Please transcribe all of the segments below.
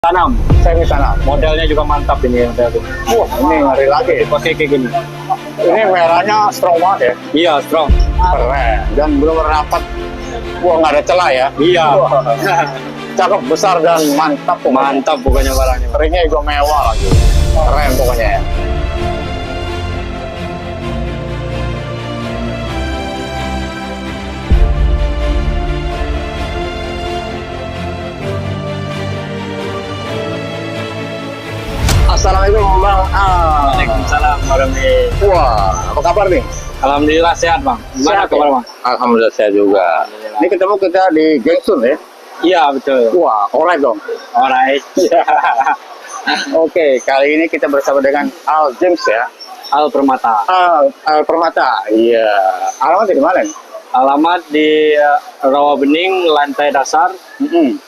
Tanam. Semi tanam. Modelnya juga mantap ini. Wah, ini ngeri lagi. Pakai kayak gini. Ini merahnya strong banget ya. Iya, strong. Keren. Dan belum rapat. Wah, nggak ada celah ya. Iya. Wah, cakep, besar, dan mantap pokoknya. Mantap pokoknya barangnya. Ringnya juga mewah lagi. Keren pokoknya ya. Assalamualaikum Bang. Waalaikumsalam warahmatullahi. Wah, apa kabar nih? Alhamdulillah sehat, Bang. Gimana Sehat, kabar, ya? Bang? Alhamdulillah saya juga. Alhamdulillah. Ini ketemu kita di Gengsun ya. Iya, betul. Wah, alright dong. Alright. Oke, kali ini kita bersama dengan Al James ya. Al Permata. Al Permata. Iya. Alamatnya di mana nih? Alamat di Rawabening, lantai dasar,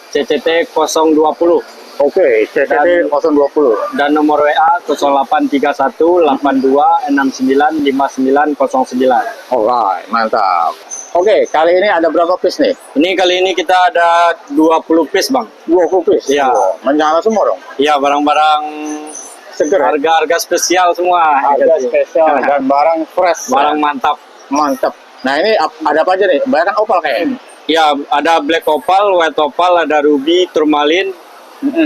CCT 020. Oke, CCT 020. Dan nomor WA 0831 82 69 5909. Alright, mantap. Oke, kali ini ada berapa piece nih? Ini kali ini kita ada 20 piece, Bang. 20 piece? Iya. Wow, menyala semua dong? Iya, barang-barang Seger ya? harga-harga spesial semua. Harga spesial dan barang fresh. Barang ya? mantap. Mantap. Nah, ini ada apa aja nih? Banyak opal kayaknya. Ya, ada black opal, white opal, ada ruby, turmalin,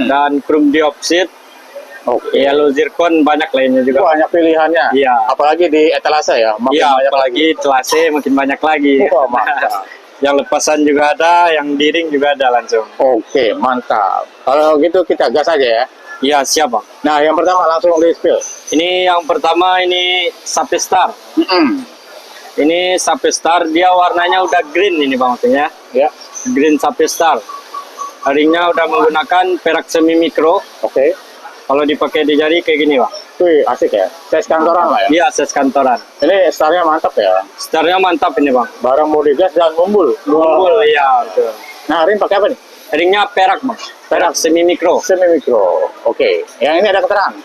dan chrome diopsid, Oke. yellow zircon, banyak lainnya juga. Banyak pilihannya. Iya. Apalagi di etalase ya. Makin Iya, banyak apalagi celase makin banyak lagi. Wah, mantap. Yang lepasan juga ada, yang diring juga ada langsung. Oke, mantap. Kalau gitu kita gas aja ya. Iya, siap, Bang. Nah, yang pertama langsung di spill. Ini yang pertama, ini Sapi Star. Ini Sapi Star, dia warnanya udah green ini, Bang, maksudnya. Ya. Green Sapi Star. Ringnya udah menggunakan perak semi mikro. Oke. Kalau dipakai di jari kayak gini, Bang. Wih, asik ya. Size kantoran lah ya. Iya, size kantoran. Ini starnya mantap ya. Starnya mantap ini, Bang. Barang body gas dan mumbul. Mumbul, iya, betul. Nah, ring pakai apa nih? Ringnya perak, Bang. Perak semi mikro. Semi mikro. Oke. Yang ini ada keterangan.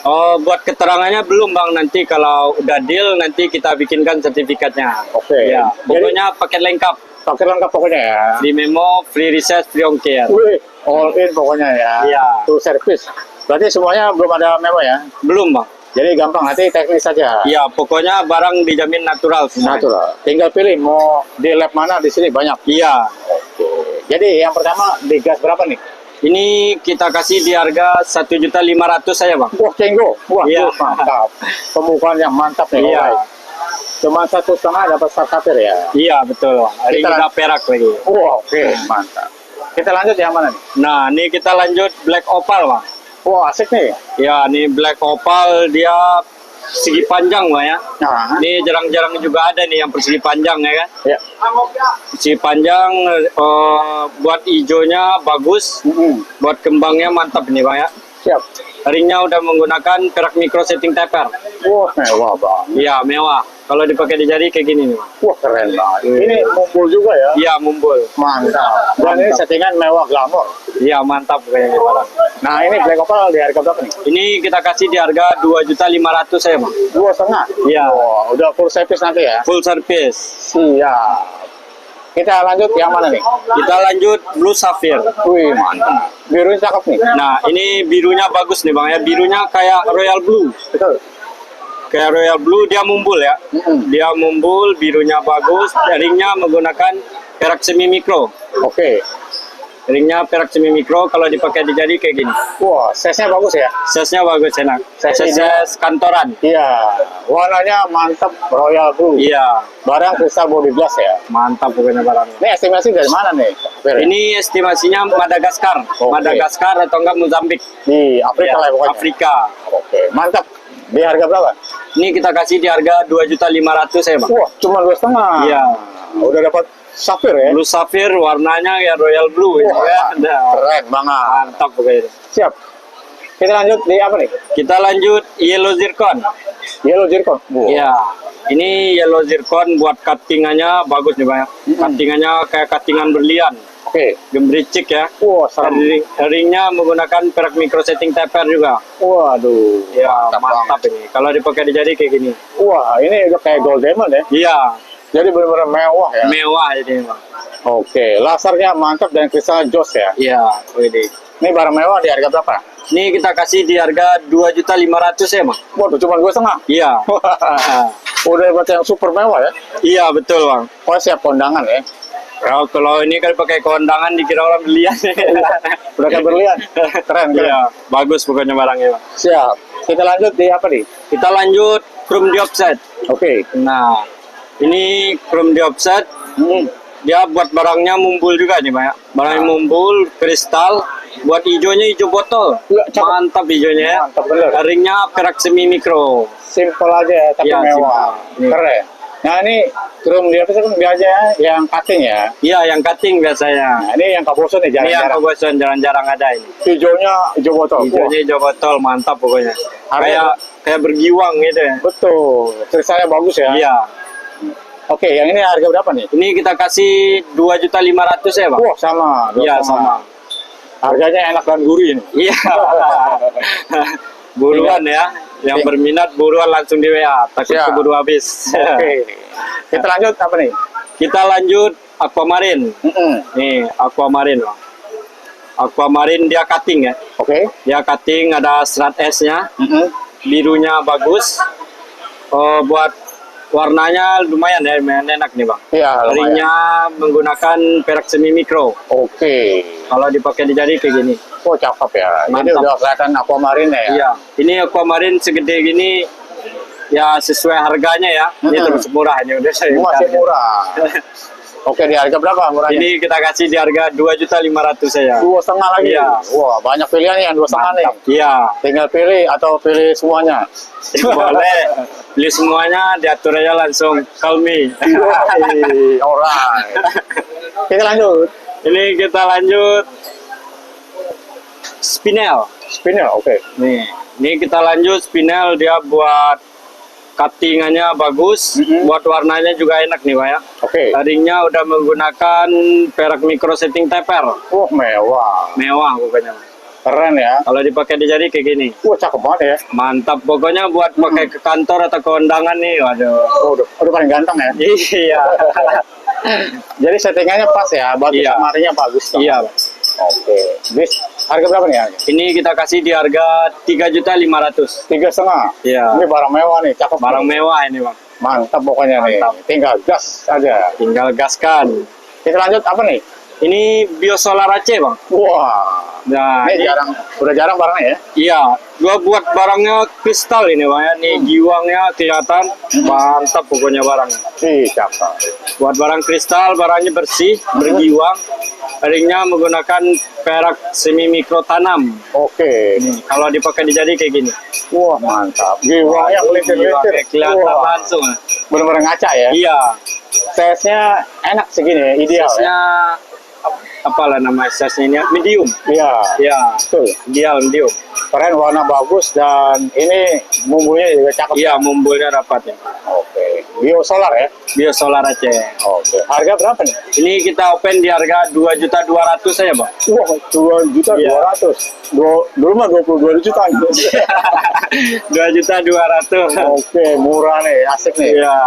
Oh, buat keterangannya belum, Bang. Nanti kalau udah deal, nanti kita bikinkan sertifikatnya. Oke. Ya, Jadi- pokoknya paket lengkap. Pakai lengkap pokoknya ya. Free memo, free reset, free ongkir. Wih, all in pokoknya ya. Iya. Full service. Berarti semuanya belum ada memo ya. Belum, Bang. Jadi gampang, nanti teknis saja. Iya, pokoknya barang dijamin natural semua. Natural. Tinggal pilih mau di lab mana, di sini banyak. Iya. Oke. Jadi yang pertama di gas berapa nih? Ini kita kasih di harga 1.500.000 saya, Bang. Wah, Cenggo. Wah, Iya. mantap. Pembukaan yang mantap nih. Iya. Alright. Cuma 1,5 dapat starter ya. Iya, betul, Bang. Hari Kita- udah perak lagi. Wah, oke, mantap. Kita lanjut yang mana nih? Nah, ini kita lanjut black opal, Bang. Wah, asik nih. Ya, ini black opal dia segi panjang, Bang, ya. Nah, Ini jarang-jarang juga ada nih yang persegi panjang, ya kan. ya. Persegi panjang, buat hijaunya bagus, buat kembangnya mantap ini, Bang, ya. Siap. Ringnya udah menggunakan perak micro setting taper. Wah, mewah bang. Iya, mewah. Kalau dipakai di jari kayak gini nih, Bang. Wah, keren banget. Ini mumpul juga ya. Iya, mumbul. Mantap. Dan ini settingan mewah glamor. Iya, mantap kayaknya barang. Nah, ini black opal di harga berapa nih? Ini kita kasih di harga 2.500.000 ya, Bang. 2,5. Iya. Wah, udah full service nanti ya. Full service. Siap. Kita lanjut yang mana nih? Kita lanjut blue sapphire. Wih, mantap. Birunya cakep nih. Nah, ini birunya bagus nih, Bang, ya. Birunya kayak royal blue. Betul. Kayak royal blue, dia mumbul ya. Dia mumbul, birunya bagus. Ringnya menggunakan perak semi mikro. Oke. Ringnya perak semi mikro, kalau dipakai di jari kayak gini. Wah, size-nya bagus ya. Size-nya bagus, enak. Size-nya- Size kantoran. Iya. Warnanya mantap, royal blue. Iya, Barang kristal body glass ya. mantap pokoknya barangnya. Ini estimasi dari mana nih? Bir? Ini estimasinya Madagaskar. Oke. Madagaskar atau enggak Mozambik. Di Afrika Ya, lah pokoknya. Afrika. Oke, mantap. Di harga berapa? Ini kita kasih di harga 2.500.000 ya, Bang. Wah, cuma 2,5. Iya. Udah dapat sapphire ya. Blue sapphire warnanya ya royal blue ya. Wah, Ada. keren banget. Mantap pokoknya. Siap. Kita lanjut di apa nih? Kita lanjut yellow zircon. Yellow zircon. Wah. Iya. Ini yellow zircon buat cuttingannya bagus nih, Bang. Cuttingannya kayak cuttingan berlian. Oke. Gemericik ya. Wah, serem. Ringnya menggunakan perak micro setting taper juga. Waduh. Ya, mantap ini. Kalau dipakai di jari kayak gini. Wah, ini udah kayak gold diamond ya. Iya, Jadi benar-benar mewah ya. mewah ini, Bang. Oke, lasernya mantap dan kristalnya jos ya. Iya, ini. Ini barang mewah di harga berapa? Ini kita kasih di harga 2.500.000 ya, Bang. Waduh, cuma 2,5. Iya. Udah buat yang super mewah ya. Iya, betul, Bang. Oh, siap kondangan ya. Kalau ini kan pakai kondangan dikira orang belian. Udah kayak berlian. Keren, keren. Iya, bagus pokoknya barangnya, Bang. Siap. Kita lanjut di apa nih? Kita lanjut chrome diopside. Oke. Nah, ini chrome diopside. Dia buat barangnya mumbul juga nih, Bang. Ya. Barangnya mumbul, kristal. Buat hijaunya hijau botol. Ya, cakep. Mantap hijaunya ya. Mantap bener. Ringnya perak semi mikro. Simple aja tapi Iya, mewah. simple. Keren. Nah, ini chrome dia kan biasa yang cutting ya. Iya, yang cutting biasanya. Nah, ini yang kaboson nih Ini yang jarang-jarang. kebosan jarang-jarang ada ini. Hijaunya hijau botol. Hijaunya hijau botol, mantap pokoknya. Harga- Kayak bergiwang gitu ya. Betul. Tulisannya bagus ya. Iya. Oke, yang ini harga berapa nih? Ini kita kasih 2.500.000 ya, Bang. Wah, sama. Iya, sama. Harganya enak dan gurih ini. Iya. Buruan ya. Yang berminat buruan langsung di WA. Takut Siap. keburu habis. Oke. Kita lanjut apa nih? Kita lanjut aquamarine. Nih, aquamarine, Bang. Aquamarine dia cutting ya. Oke. Dia cutting ada serat esnya. Birunya bagus. Buat warnanya lumayan ya, lumayan enak nih, Bang. Iya, lumayan. Ringnya menggunakan perak semi mikro. Oke. Kalau dipakai di jari kayak gini. Oh, cakep ya. Jadi Mantap. udah kelihatan aquamarine ya. Iya. Ini aquamarine segede gini ya sesuai harganya ya. Ini terus murah ini udah saya. Masih murah. Oke, di harga berapa murahnya? Ini kita kasih di harga 2.500.000 saya. 2,5 lagi. Iya. Wah, banyak pilihannya yang 2,5 nih. Iya. Tinggal pilih atau pilih semuanya. Boleh. Beli semuanya diatur aja langsung. Call me. Alright. Kita lanjut. Ini kita lanjut spinel. Spinner, oke. Ini kita lanjut spinel, dia buat cuttingannya bagus, buat warnanya juga enak nih, Pak ya. Oke. Ringnya udah menggunakan perak micro setting taper. Wah, mewah. Mewah pokoknya. Keren ya. Kalau dipakai di jari kayak gini. Wah, cakep banget ya. Mantap pokoknya buat pakai ke kantor atau ke undangan nih. Waduh. Oh, udah paling ganteng ya. Iya. Jadi settingannya pas ya, bagus Iya. kamarinya bagus. Iya. Oke. Bis, harga berapa nih harga? Ini kita kasih di harga 3.500.000. 3,5. Iya. Ini barang mewah nih, cakep. Barang mewah ini, Bang. Mantap pokoknya Mantap. nih. Tinggal gas aja. Tinggal gaskan. Kita lanjut apa nih? Ini biosolar Aceh, Bang. Wah. Nah, Ini udah jarang barangnya ya. iya, gua buat barangnya kristal ini, Bang ya. Nih giwangnya kelihatan mantap pokoknya barangnya. Cakep. Buat barang kristal, barangnya bersih, bergiwang. Ringnya menggunakan perak semi mikro tanam. Oke. Kalau dipakai di jari kayak gini. Wah, mantap. Giwangnya melintir-lintir. Kelihatan Wah. langsung. Bener-bener ngaca ya. Iya. Size-nya enak segini ya, ideal ya. Size-nya apalah nama size-nya ini? Medium. Iya. Iya. Betul. Ideal medium. Keren, warna bagus dan ini bumbunya juga cakep. Iya, mumbulnya dapat ya. Oke. Biosolar ya. Biosolar Aceh. Oke. Harga berapa nih? Ini kita open di harga 2.200.000 saja, Bang. Wah, 2.200.000. Dulu mah 22 juta. 2.200.000. Oke, murah nih, asik nih. Iya.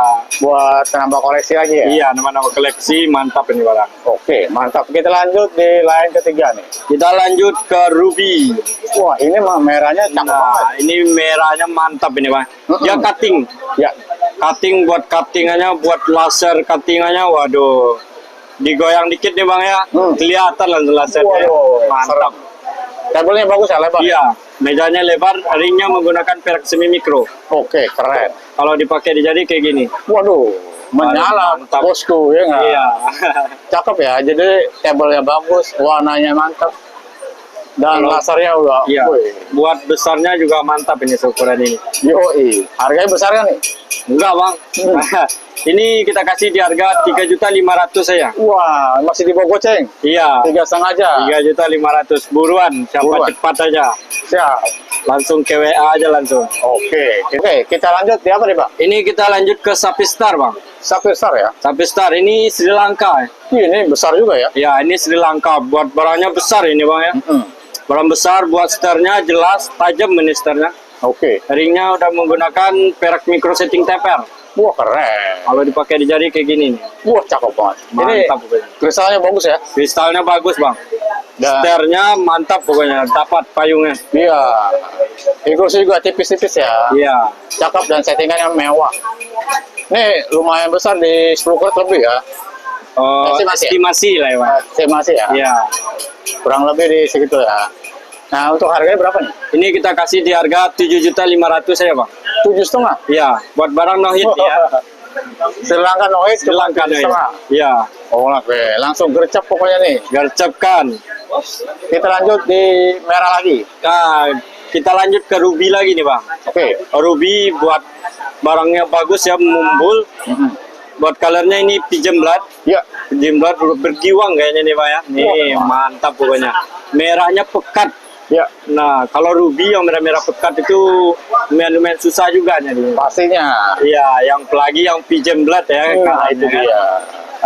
Buat nambah koleksi lagi ya. Iya, nama-nama koleksi mantap ini barang. Oke, mantap. Kita lanjut di line ketiga nih. Kita lanjut ke Ruby. Wah, ini mah merahnya cakep banget. Nah, ini merahnya mantap ini, Bang. Dia cutting. Ya. Cutting buat cuttingannya, buat laser cuttingannya, waduh. Digoyang dikit nih, Bang ya. Kelihatan langsung lasernya. Waduh, Mantap. Kabelnya bagus ya, lebar. Iya, mejanya lebar, ringnya menggunakan perak semi mikro. Oke, keren. Kalau dipakai di jari kayak gini. Waduh, menyala Mantap. bosku ya nggak? Iya. Cakep ya, jadi kabelnya bagus, warnanya mantap. Dan Kalau- lasernya udah, Iya. wih, Buat besarnya juga mantap ini ukuran ini. yoi. Harganya besar kan nih? Enggak, Bang. Ini kita kasih di harga 3.500.000 saya. Wah, masih di bawah goceng. Iya. 3,5 aja. 3.500.000 buruan, siapa Buruan. cepat aja. Siap. Langsung ke WA aja langsung. Oke, kita lanjut di apa nih, Pak? Ini kita lanjut ke Sapistar, Bang. Sapphire Star ya? Sapistar ini Sri Lanka. Ini besar juga ya? Ya, ini Sri Lanka. Buat barangnya besar ini, Bang ya. Barang besar, buat seternya jelas, tajam ini seternya. Oke. Ringnya udah menggunakan perak micro setting taper. Wah, keren. Kalau dipakai di jari kayak gini nih. Wah, cakep banget. Mantap pokoknya. Ini kristalnya bagus ya? Kristalnya bagus, Bang. Dan Setirnya mantap pokoknya, dapat payungnya. iya, kursi juga tipis-tipis ya. Iya. Cakep dan settingannya mewah. Ini lumayan besar di 10 kerut lebih ya. Oh, Estimasi ya? estimasi lah ya, Pak. Estimasi ya. Iya. Kurang lebih di segitu ya. Nah, untuk harganya berapa nih? Ini kita kasih di harga 7.500.000 ya, Bang. 7,5. Iya, buat barang no hit ya. Sri Lanka Noise cuma Silahkan ya. 7,5. Iya, Oh, oke. Langsung gercep pokoknya nih. gercepkan. Kita lanjut di merah lagi. Nah, kita lanjut ke Ruby lagi nih, Bang. Oke. Ruby buat barangnya bagus ya, mumbul. Mhm. Buat colornya ini pigeon blood. Ya. Pigeon blood bergiwang kayaknya nih, Pak ya. Nih, Wah. mantap pokoknya. Merahnya pekat. Ya, Nah, kalau Ruby yang merah-merah pekat itu lumayan susah juga nih. pastinya. Iya, yang apalagi yang pigeon blood ya. Nah, itu kan. dia.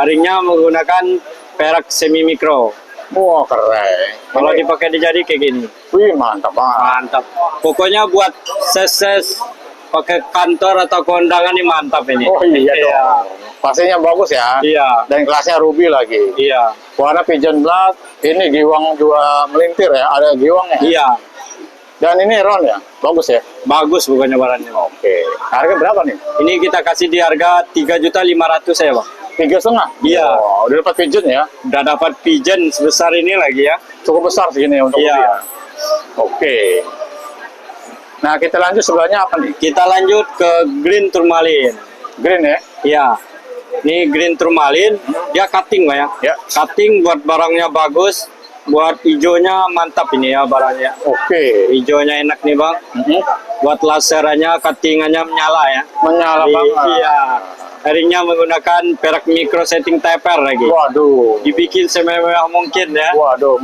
Ringnya menggunakan perak semi mikro. Wah, keren. Kalau dipakai di jari kayak gini, Wih, mantap banget. mantap. Pokoknya buat ses pakai kantor atau kondangan ini mantap ini. Oh iya dong. Pastinya bagus ya. Iya, Dan kelasnya Ruby lagi. iya, Warna pigeon blood. Ini giwang juga melintir ya. Ada giwangnya. iya. Dan ini round ya. Bagus ya. Bagus bukannya barangnya. Oke. Harga berapa nih? Ini kita kasih di harga 3.500.000 ya, Bang. 3,5. Iya. Oh, udah dapat pigeon ya. Udah dapat pigeon sebesar ini lagi ya. Cukup besar segini untuk Iya. Ruby ya. Oke. Nah, kita lanjut sebelahnya apa nih? Kita lanjut ke green turmalin. Green ya. Iya. Ini green turmalin, dia cutting Pak ya. Ya. Cutting buat barangnya bagus, buat hijaunya mantap ini ya barangnya. Oke. Hijaunya enak nih Bang. Mhm. Buat laserannya, cuttingannya menyala ya. Menyala banget. Iya. Ringnya menggunakan perak micro setting taper lagi. Waduh. Dibikin semewah mungkin ya. Waduh.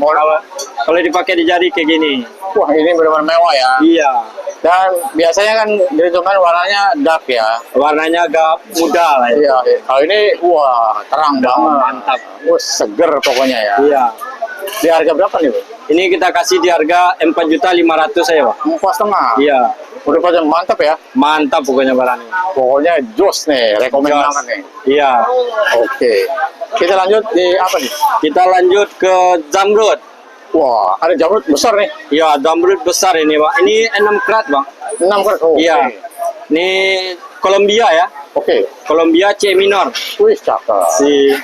Kalau dipakai di jari kayak gini. Wah, ini benar-benar mewah ya. Iya. Dan biasanya kan dari cuman warnanya dark ya. Warnanya agak muda lah ya. Iya. Kalau ini wah terang banget. Mantap. Wah, seger pokoknya ya. Iya. Di harga berapa nih, Bu? Ini kita kasih di harga 4.500.000 ya, Pak. 4,5. Iya. Udah pada mantap ya. Mantap pokoknya barangnya. Pokoknya jos nih, rekomen Jos. banget nih. Iya. Oke. Kita lanjut di apa nih? Kita lanjut ke Zamrud. Wah, ada jamrut besar nih. Iya, Zamrud besar ini, Pak. Ini 6 karat, Bang. 6 kan? Oh, Iya. oke. Ini Columbia ya. Oke. Columbia C minor. Wih, cakep. Si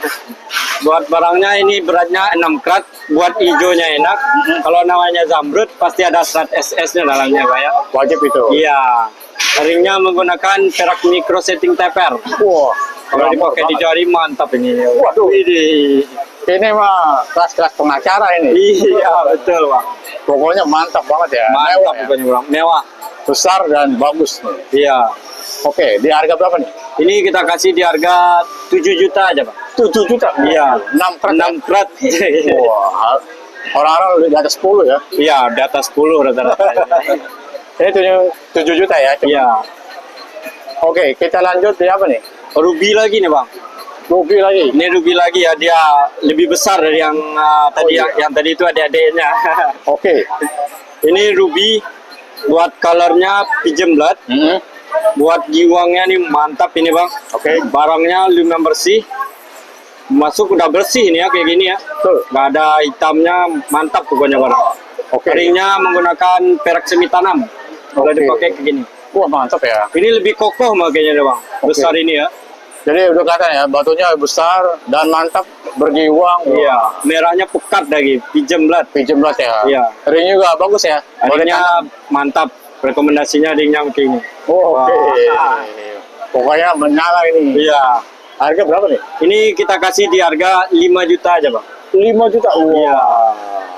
buat barangnya ini beratnya 6 karat, buat hijaunya enak. Kalau namanya Zamrud pasti ada serat SS-nya dalamnya, Pak ya. Wajib itu. Iya. Ringnya menggunakan perak micro setting taper. Wah, Kalau dipakai di jari mantap ini. Waduh. Ini mah kelas-kelas pengacara ini. Iya, betul, Bang. Pokoknya mantap banget ya. Mantap Mewah ya. pokoknya, Bang. Mewah. Besar dan bagus nih. Iya. Oke, di harga berapa nih? Ini kita kasih di harga 7 juta aja, Bang. 7 juta. Iya. 6 kerat. 6 karat. Wah, orang-orang udah di atas 10 ya. Iya, di atas 10 rata-rata. Ini 7 juta ya. Cuma. Iya. Oke, kita lanjut di apa nih? Ruby lagi nih, Bang. Ruby lagi. Ini Ruby lagi ya, dia lebih besar dari yang tadi iya. yang tadi itu adik-adiknya. Oke. Ini Ruby buat colornya pigeon blood. Mhm. Buat giwangnya nih mantap ini, Bang. Oke. Barangnya lumayan bersih. Masuk udah bersih nih ya kayak gini ya. Tuh. Nggak ada hitamnya, mantap pokoknya barang. Oke. Ringnya menggunakan perak semi tanam. Kalau Oke. dipakai kayak gini. Wah, mantap ya. Ini lebih kokoh makanya Bang. Besar ini ya. Jadi udah kelihatan ya, batunya besar dan mantap, bergiwang. Iya. Merahnya pekat lagi, pigeon blood. Pigeon blood ya. Iya. Ring juga bagus ya. Boleh Ringnya mantap. Rekomendasinya ringnya kayak ini. Oh, oke. Wah. Pokoknya menyala ini. Iya. Harga berapa nih? Ini kita kasih di harga 5 juta aja, Bang. 5 juta. Wah. Iya.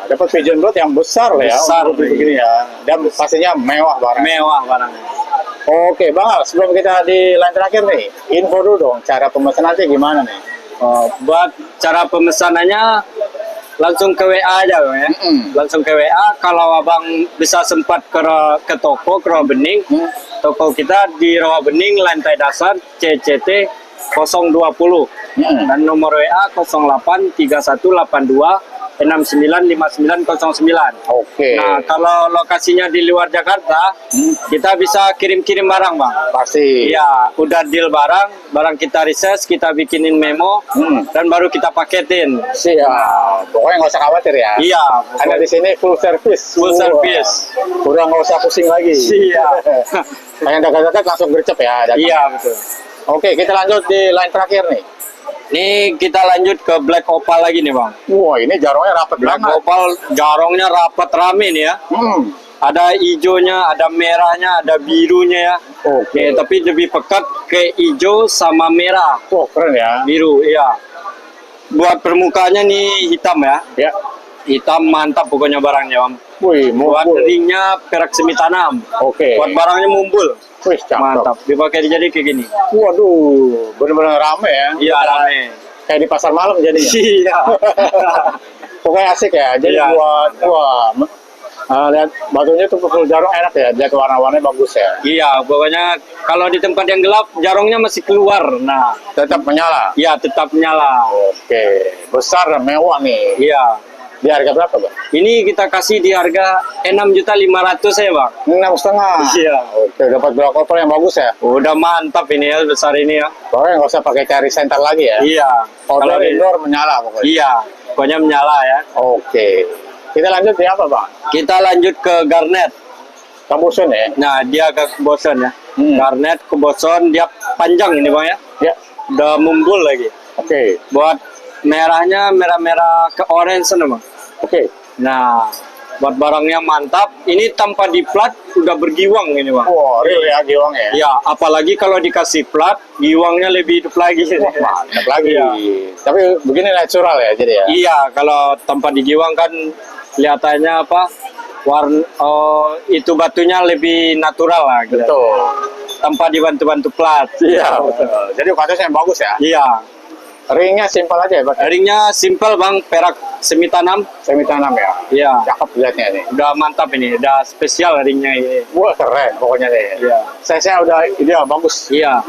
Dapat pigeon blood yang besar lah ya. Besar, untuk begini ya. Dan pastinya mewah barang. Mewah barangnya. Oke, Bang Al, sebelum kita di line terakhir nih, info dulu dong cara pemesanan nanti gimana nih? Buat cara pemesanannya langsung ke WA aja, Bang ya. Mm-mm. Langsung ke WA. Kalau abang bisa sempat ke toko ke Rawa Bening, toko kita di Rawa Bening lantai dasar CCT 020 Mm-mm. dan nomor WA 083182 695909. Oke. Nah, kalau lokasinya di luar Jakarta, kita bisa kirim-kirim barang, Bang. Pasti. Iya, udah deal barang kita research, kita bikinin memo, dan baru kita paketin. Siap. Pokoknya nggak usah khawatir ya. Iya, Karena di sini full service. full service. Udah nggak usah pusing lagi. Iya. Kayak dekat-dekat langsung gercep ya. datang. Iya, betul. Oke, kita lanjut di line terakhir nih. Ini kita lanjut ke Black Opal lagi nih, Bang. Wah, ini jarongnya rapet Black banget. Opal jarongnya rapat rame nih ya. Ada hijaunya, ada merahnya, ada birunya ya. Oke. Tapi lebih pekat ke hijau sama merah. Wah, keren ya. Biru, iya. Buat permukaannya nih hitam ya. Ya. Hitam mantap pokoknya barangnya, Bang. Wih, Buat mumbul. ringnya perak semi tanam. Oke. Buat barangnya mumbul. Wih, cakep. Mantap. Dipakai jadi kayak gini. Waduh, bener-bener rame ya. Iya, rame. Kayak di pasar malam jadinya. Iya. Pokoknya asik ya. Jadi Iya. buat, lihat batunya tuh full jarong enak ya. Lihat warna-warnanya bagus ya. Iya, pokoknya kalau di tempat yang gelap jarongnya masih keluar. Nah, Tetap menyala. ya tetap nyala. Oke, besar dan mewah nih. Iya. Di harga berapa, Bang? Ini kita kasih di harga 6.500.000 ya, Bang. 6,5. Iya. Oke, dapat Black Opal yang bagus ya. Udah mantap ini ya, besar ini ya. Pokoknya nggak usah pakai cari senter lagi ya. Iya. Outdoor di- indoor menyala pokoknya. Iya, pokoknya menyala ya. Oke. Kita lanjut di apa, Bang? Kita lanjut ke Garnet. Kabusun ya. Nah, dia ke Boson ya. Hmm. Garnet ke Boson, dia panjang ini, Bang ya. Ya. Udah mumbul lagi. Oke. Buat merahnya merah-merah ke orange sana, Bang. Oke. Nah, buat barangnya mantap. Ini tanpa di plat udah bergiwang ini, Bang. Wah, real ya giwang ya. Ya, apalagi kalau dikasih plat, giwangnya lebih hidup lagi. Wah, mantap lagi. Iya. Tapi begini natural ya jadi ya. Iya, kalau tanpa digiwang kan kelihatannya apa? Warna itu batunya lebih natural lah gitu. Betul. Tanpa dibantu-bantu plat. Iya, betul. Jadi kualitasnya yang bagus ya. Iya. Ringnya simpel aja ya, Bang. Ringnya simple, Bang, perak semi tanam. Semi tanam ya. Iya. Cakep lihatnya nih. Udah mantap ini, udah spesial ringnya ini. Wah, keren pokoknya nih. Iya. Saya udah ideal bagus. Iya.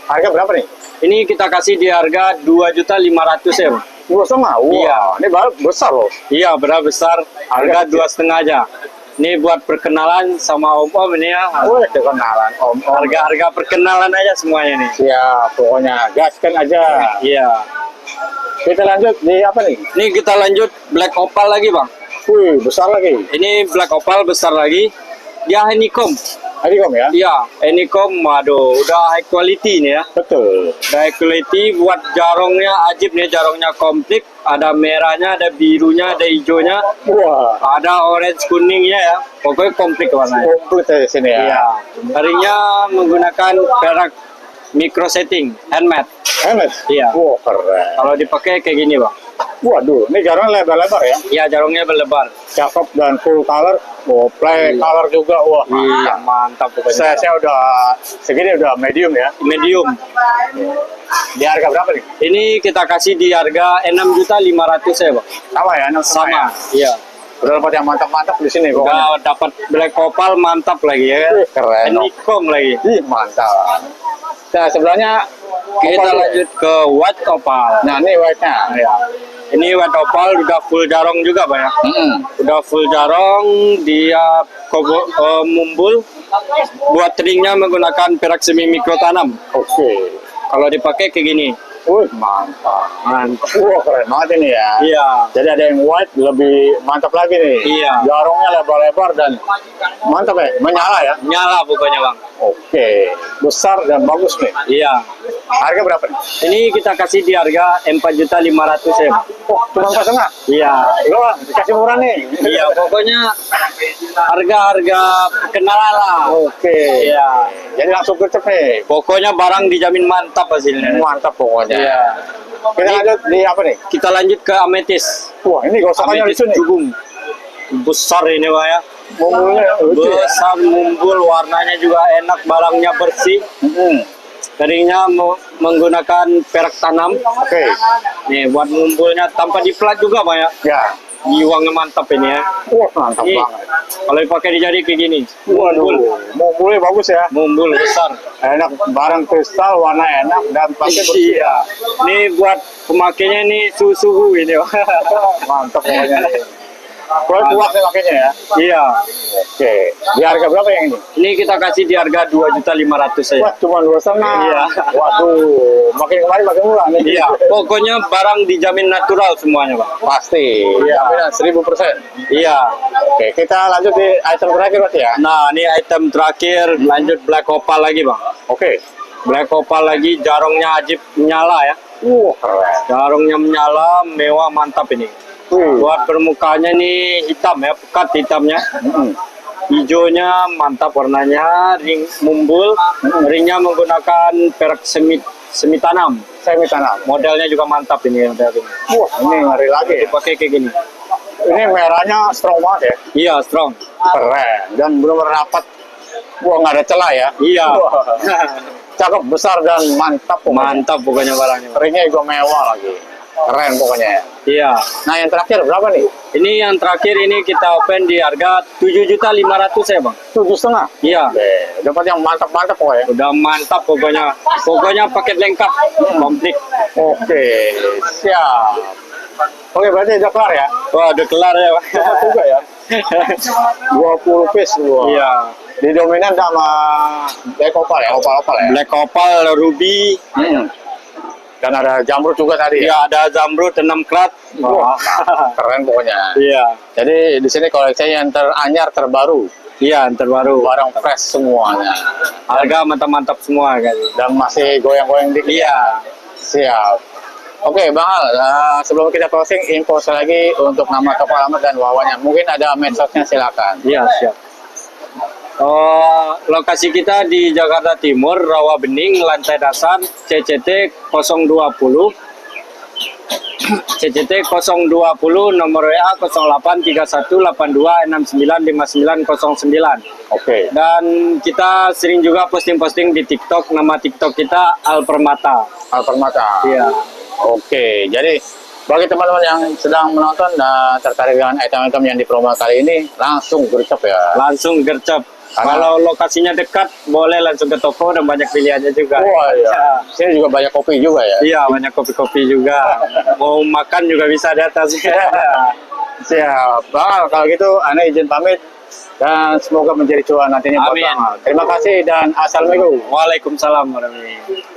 Harga berapa nih? Ini kita kasih di harga 2.500.000 ya, Bang. 2,5. Wah, Iya. ini baru besar loh. Iya, benar besar. Harga 2,5 aja. Ini buat perkenalan sama om-om ini ya. Wah, kenalan om. Harga-harga perkenalan aja semuanya nih. Siap, pokoknya gaskan aja. Iya. Kita lanjut di apa nih? Ini kita lanjut Black Opal lagi, Bang. Wih, besar lagi. Ini Black Opal besar lagi. Dia honeycomb. Adikom ya? Iya, honeycomb. Waduh, udah high quality nih ya. Betul. Udah high quality. Buat jarongnya ajib nih, jarongnya komplit. Ada merahnya, ada birunya, ada hijaunya, Wah, ada orange kuningnya ya. Pokoknya komplit warnanya. komplit ya sini ya. Iya. Ringnya menggunakan perak micro setting, handmade. Enak. Iya. Wah, keren. Kalau dipakai kayak gini, Bang. Waduh, ini jarang lebar-lebar ya. Iya, jarongnya berlebar. Cakep dan full color. Oh, play color juga. Wah, Iya, mantap pokoknya. saya udah segini udah medium ya. Medium. Di harga berapa nih? Ini kita kasih di harga 6.500.000 ya, Bang. Sama ya, Sama. Iya. Udah dapat yang mantap-mantap di sini pokoknya. Udah dapat Black Opal mantap lagi ya. Wih, keren. Honeycomb lagi. Ih, mantap. Nah, sebelahnya Kita opal dulu. lanjut ke White Opal. Nah, ini white-nya. Ya. Ini White Opal udah full jarong juga, Bang ya. Udah full jarong, dia mumbul. Buat ringnya menggunakan perak semi mikro tanam. Oke. Kalau dipakai kayak gini. Wih, mantap. Mantap. Wah, keren banget ini ya. Iya. Jadi ada yang white lebih mantap lagi nih. Iya. Jarongnya lebar-lebar dan mantap ya, menyala ya. Nyala pokoknya, Bang. Oke, besar dan bagus nih. Iya. Harga berapa nih? Ini kita kasih di harga 4.500.000 ya, Bang. Oh, cuma 4,5. Iya. Loh, dikasih murah nih. Iya, pokoknya harga-harga kenalan lah. Oke. Iya. Jadi langsung gercep nih. Pokoknya barang dijamin mantap hasilnya. Mantap pokoknya. Iya. Kita lanjut di apa nih? Kita lanjut ke ametis. Wah, ini gosokannya Ametis lucu nih. jugum. Besar ini, Pak ya. Mumbulnya lucu ya. Besar, mumbul, warnanya juga enak, barangnya bersih. Ringnya menggunakan perak tanam. Oke. Nih, buat mumbulnya tanpa di plat juga, Pak ya. Ya. Giwangnya mantap ini ya. Wah, mantap Ini banget. kalau dipakai di jari kayak gini. Waduh, mumbulnya bagus ya. Mumbul besar. Enak, barang kristal, warna enak, dan pakai bersih. Iya. Ini buat pemakainya nih suhu ini. Mantap pokoknya. Kuat makanya ya. Iya. Oke, di harga berapa yang ini? Ini kita kasih di harga 2.500.000 saja. Wah, cuma 2,5. Iya. Waduh, makin kemarin makin murah nih. Iya. Pokoknya barang dijamin natural semuanya, Bang. Pasti. Iya. Jaminan 1000%. Iya. Oke, kita lanjut di item terakhir berarti ya. Nah, ini item terakhir, lanjut black opal lagi, Bang. Oke. Black opal lagi, jarongnya ajib menyala ya. Keren. Jarongnya menyala, mewah, mantap ini. Wih. Buat permukaannya nih hitam ya, pekat hitamnya. Hijaunya mantap warnanya, ring mumbul. Ringnya menggunakan perak semi tanam. Semi tanam. Modelnya juga mantap ini. Model ini. Wah, ini ngeri lagi ya. Dipakai kayak gini. Ini merahnya strong banget ya. Iya, strong. Keren. Dan benar-benar rapat. Wah, nggak ada celah ya. Iya. Wah, cakep, besar, dan mantap pokoknya. Mantap pokoknya barangnya. Ringnya juga mewah lagi. Keren pokoknya ya. Iya. Nah, yang terakhir berapa nih? Ini yang terakhir ini kita open di harga 7.500.000 ya, Bang. 7,5. Iya. Oke, dapat yang mantap-mantap pokoknya. Udah mantap pokoknya. Pokoknya paket lengkap, komplit. Oke, siap. Oke, berarti udah kelar ya? Wah, udah kelar ya, Bang. Cepat juga ya. 20 piece. Wah. Iya. Didominan sama black opal ya, opal-opal ya. Black opal, ruby. Dan ada jamrut juga tadi ya. Iya, ada zamrud 6 krat. Wah, keren pokoknya. Iya. Jadi di sini koleksinya yang teranyar, terbaru, Iya, yang terbaru. barang fresh semuanya. Harga mantap-mantap semua kan. Dan masih goyang-goyang dikit. Iya. Siap. Oke, Bang Al, sebelum kita closing, info lagi untuk nama toko alamat dan wawannya. Mungkin ada medsosnya, silakan. Iya, siap. Lokasi kita di Jakarta Timur, Rawa Bening, lantai dasar, CCT 020. CCT 020, nomor WA 083182695909. Oke. Dan kita sering juga posting-posting di TikTok, nama TikTok kita Alpermata. Alpermata. Iya. Oke, jadi bagi teman-teman yang sedang menonton dan tertarik dengan item-item yang dipromo kali ini, langsung gercep ya. Langsung gercep. Kalau lokasinya dekat, boleh langsung ke toko dan banyak pilihannya juga. Wah, iya. Sini juga banyak kopi juga ya. Iya, banyak kopi-kopi juga. Mau makan juga bisa di atas. Siap. Bang, kalau gitu Anda izin pamit dan semoga menjadi cuan nantinya buat Amin. Bang Al. Terima kasih dan assalamualaikum. Waalaikumsalam warahmatullahi wabarakatuh.